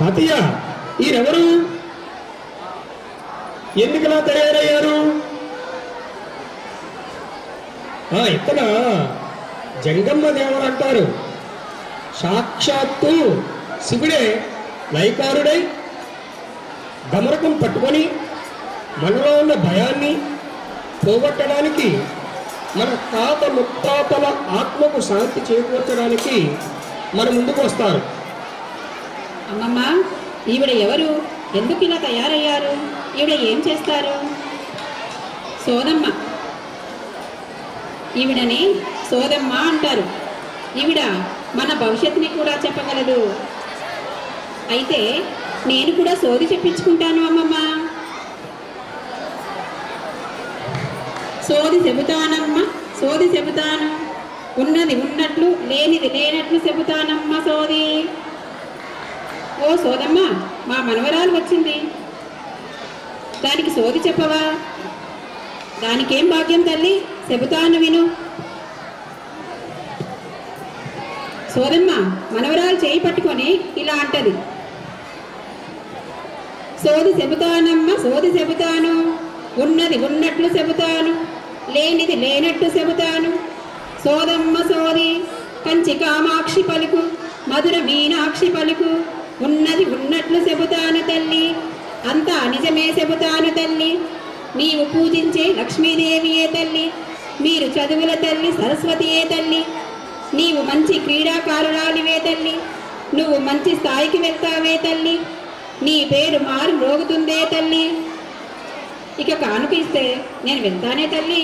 తాతయ్య ఈరెవరు? ఎందుకలా తయారయ్యారు? ఇతన జంగమ్మ దేవుడు అంటారు. సాక్షాత్తు శివుడే లయకారుడై గమరకం పట్టుకొని మనలో ఉన్న భయాన్ని పోగొట్టడానికి, మన తాత ముత్తాతల ఆత్మకు శాంతి చేకూర్చడానికి మన ముందుకు వస్తారు. అమ్మమ్మ, ఈవిడ ఎవరు? ఎందుకు ఇలా తయారయ్యారు? ఈవిడ ఏం చేస్తారు? సోదమ్మ. ఈవిడని సోదమ్మ అంటారు. ఈవిడ మన భవిష్యత్తుని కూడా చెప్పగలదు. అయితే నేను కూడా సోది చెప్పించుకుంటాను అమ్మమ్మ. సోది చెబుతానమ్మ, సోది చెబుతాను. ఉన్నది ఉన్నట్లు, లేనిది లేనట్లు చెబుతానమ్మ సోది. ఓ సోదమ్మ, మా మనవరాలు వచ్చింది, దానికి సోది చెప్పవా? దానికేం భాగ్యం తల్లి, చెబుతాను విను. సోదమ్మ మనవరాలు చేయి పట్టుకొని ఇలా అంటది, సోది చెబుతానమ్మ, సోది చెబుతాను. ఉన్నది ఉన్నట్లు చెబుతాను, లేనిది లేనట్టు చెబుతాను. సోదమ్మ సోది, కంచి కామాక్షి పలుకు, మధుర మీనాక్షి పలుకు. ఉన్నది ఉన్నట్లు చెబుతాను తల్లి, అంతా నిజమే చెబుతాను తల్లి. నీవు పూజించే లక్ష్మీదేవియే తల్లి, మీరు చదువుల తల్లి సరస్వతియే తల్లి. నీవు మంచి క్రీడాకారురాలివే తల్లి, నువ్వు మంచి స్థాయికి వెళ్తావే తల్లి. నీ పేరు మారు మ్రోగుతుందే తల్లి. ఇక కానుక ఇస్తే నేను వెళ్తానే తల్లి.